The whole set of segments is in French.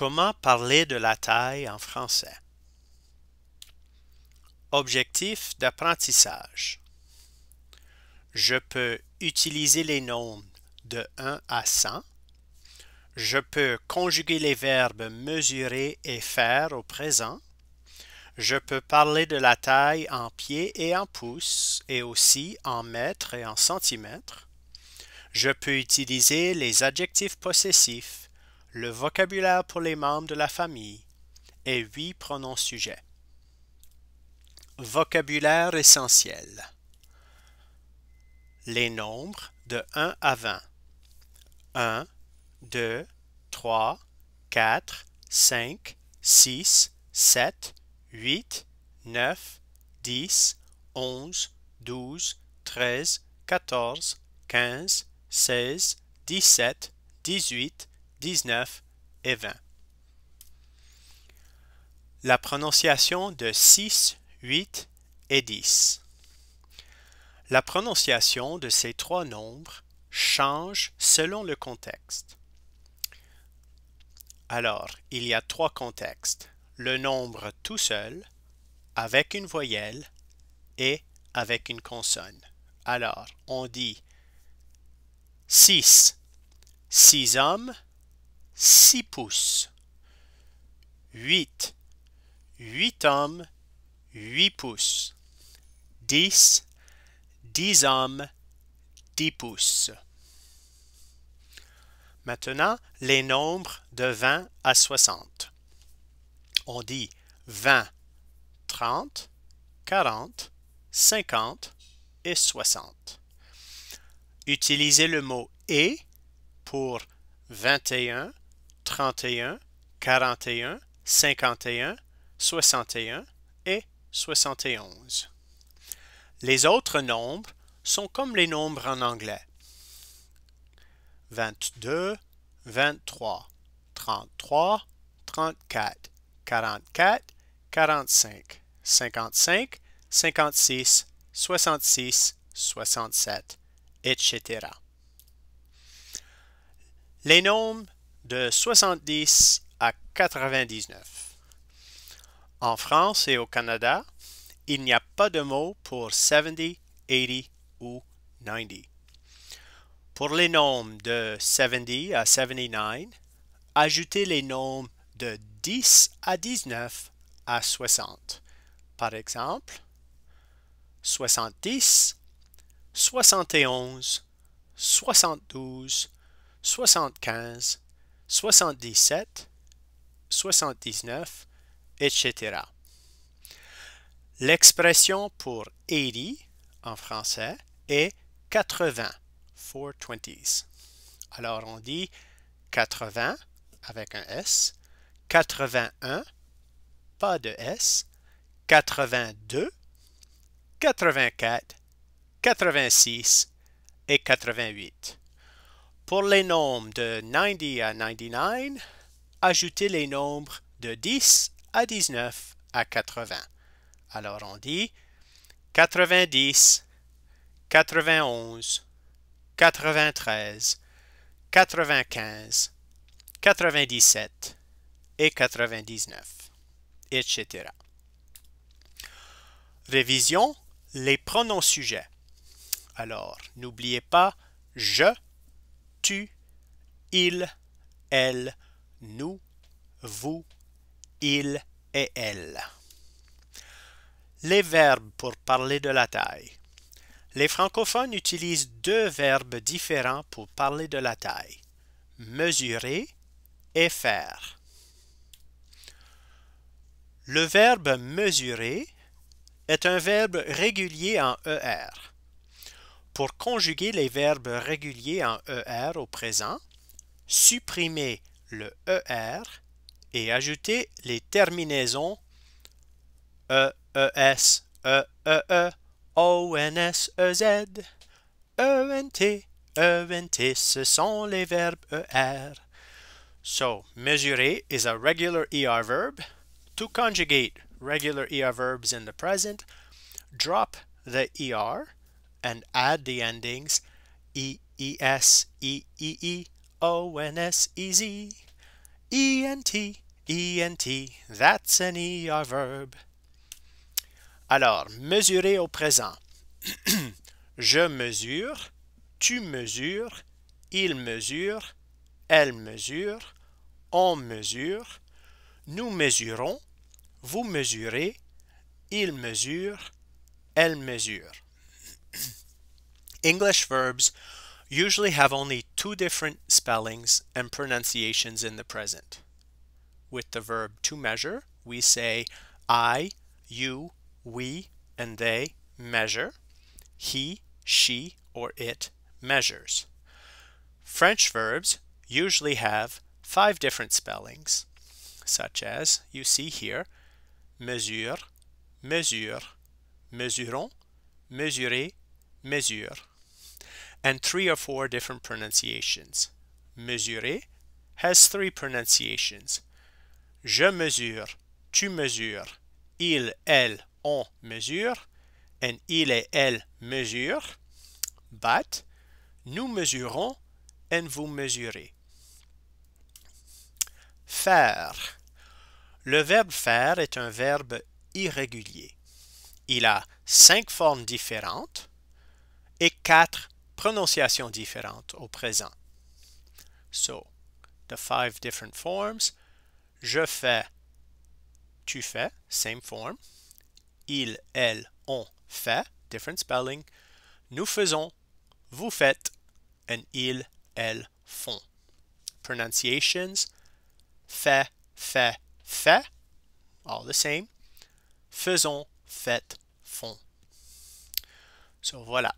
Comment parler de la taille en français? Objectif d'apprentissage. Je peux utiliser les nombres de 1 à 100. Je peux conjuguer les verbes mesurer et faire au présent. Je peux parler de la taille en pieds et en pouces et aussi en mètres et en centimètres. Je peux utiliser les adjectifs possessifs, le vocabulaire pour les membres de la famille et 8 pronoms sujets. Vocabulaire essentiel. Les nombres de 1 à 20. 1, 2, 3, 4, 5, 6, 7, 8, 9, 10, 11, 12, 13, 14, 15, 16, 17, 18, 19 et 20. La prononciation de 6, 8 et 10. La prononciation de ces trois nombres change selon le contexte. Alors, il y a trois contextes. Le nombre tout seul, avec une voyelle et avec une consonne. Alors, on dit 6, 6 hommes, 6 pouces. 8, 8 hommes, 8 pouces. 10, 10 hommes, 10 pouces. Maintenant, les nombres de 20 à 60. On dit 20, 30, 40, 50 et 60. Utilisez le mot « et » pour 21, 31, 41, 51, 61 et 71. Les autres nombres sont comme les nombres en anglais. 22, 23, 33, 34, 44, 45, 55, 56, 66, 67, etc. Les nombres de 70 à 99. En France et au Canada, il n'y a pas de mot pour 70, 80 ou 90. Pour les nombres de 70 à 79, ajoutez les nombres de 10 à 19 à 60. Par exemple, 70, 71, 72, 75, 77, 79, etc. L'expression pour 80 en français est 80, 420s. Alors on dit 80 avec un S, 81, pas de S, 82, 84, 86 et 88. Pour les nombres de 90 à 99, ajoutez les nombres de 10 à 19 à 80. Alors on dit 90, 91, 93, 95, 97 et 99, etc. Révision, les pronoms sujets. Alors, n'oubliez pas je, tu, il, elle, nous, vous, il et elle. Les verbes pour parler de la taille. Les francophones utilisent deux verbes différents pour parler de la taille. Mesurer et faire. Le verbe mesurer est un verbe régulier en ER. Pour conjuguer les verbes réguliers en ER au présent, supprimez le ER et ajoutez les terminaisons E, ES, EEE, ONS, EZ, ENT, ENT, ce sont les verbes ER. So, mesurer is a regular ER verb. To conjugate regular ER verbs in the present, drop the ER and add the endings EES, EEE, ONS, EZ, ENT, ENT, that's an ER verb. Alors, mesurer au présent. Je mesure, tu mesures, il mesure, elle mesure, on mesure, nous mesurons, vous mesurez, il mesure, elle mesure. English verbs usually have only two different spellings and pronunciations in the present. With the verb to measure, we say I, you, we, and they measure. He, she, or it measures. French verbs usually have 5 different spellings, such as you see here, mesure, mesure, mesurons, mesurer, mesure, and 3 or 4 different pronunciations. Mesurer has 3 pronunciations. Je mesure, tu mesures, il, elle, on mesure, and il et elle mesurent, but nous mesurons and vous mesurez. Faire. Le verbe faire est un verbe irrégulier. Il a 5 formes différentes et 4 prononciations différentes au présent. So, the 5 different forms. Je fais, tu fais, same form. Il, elle, on fait, different spelling. Nous faisons, vous faites, and il, elle font. Pronunciations, fait, fait, fait, all the same. Faisons, faites, font. So voilà.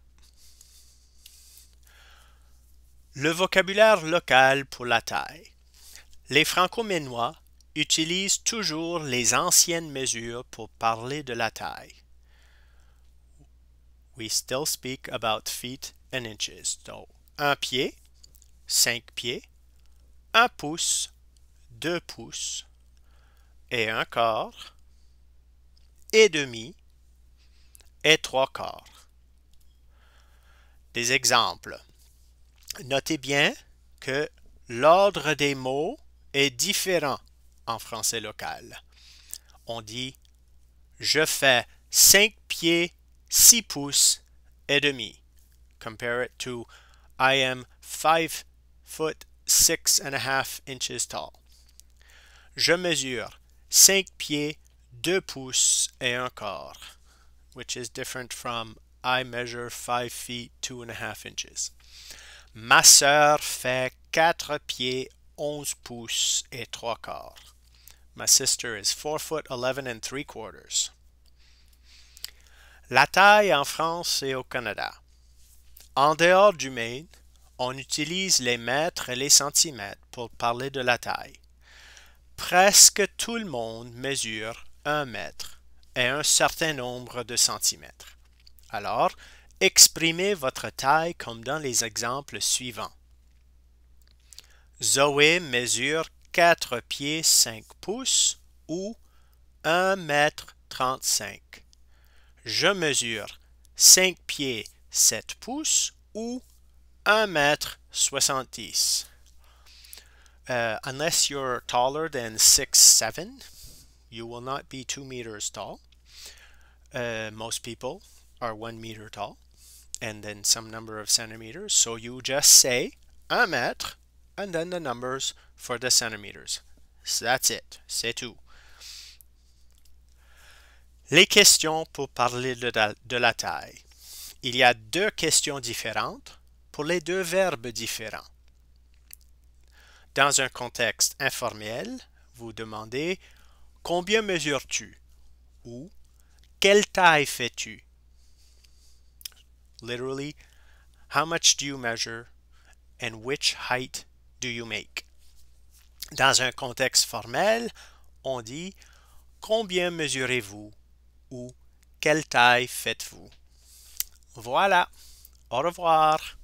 Le vocabulaire local pour la taille. Les franco-ménois utilisent toujours les anciennes mesures pour parler de la taille. We still speak about feet and inches. So, 1 pied, 5 pieds, 1 pouce, 2 pouces, et 1 quart, et demi, et 3 quarts. Des exemples. Notez bien que l'ordre des mots est différent en français local. On dit « Je fais 5 pieds, 6 pouces et demi ». Compare it to « I am 5 foot 6.5 inches tall ». Je mesure 5 pieds, 2 pouces et 1 quart, which is different from I measure 5 feet, 2.5 inches. Ma sœur fait 4 pieds, 11 pouces et 3 quarts. My sister is 4 foot 11 and 3 quarters. La taille en France et au Canada. En dehors du Maine, on utilise les mètres et les centimètres pour parler de la taille. Presque tout le monde mesure 1 mètre et un certain nombre de centimètres. Alors, exprimez votre taille comme dans les exemples suivants. Zoé mesure 4 pieds 5 pouces ou 1 mètre 35. Je mesure 5 pieds 7 pouces ou 1 mètre 70. Unless you're taller than 6'7", you will not be 2 meters tall. Most people are 1 meter tall, and then some number of centimeters. So you just say 1 mètre, and then the numbers for the centimeters. So that's it. C'est tout. Les questions pour parler de la taille. Il y a 2 questions différentes pour les 2 verbes différents. Dans un contexte informel, vous demandez « Combien mesures-tu » ou « Quelle taille fais-tu » Literally, how much do you measure and which height do you make? Dans un contexte formel, on dit « Combien mesurez-vous » ou « Quelle taille faites-vous » Voilà, au revoir.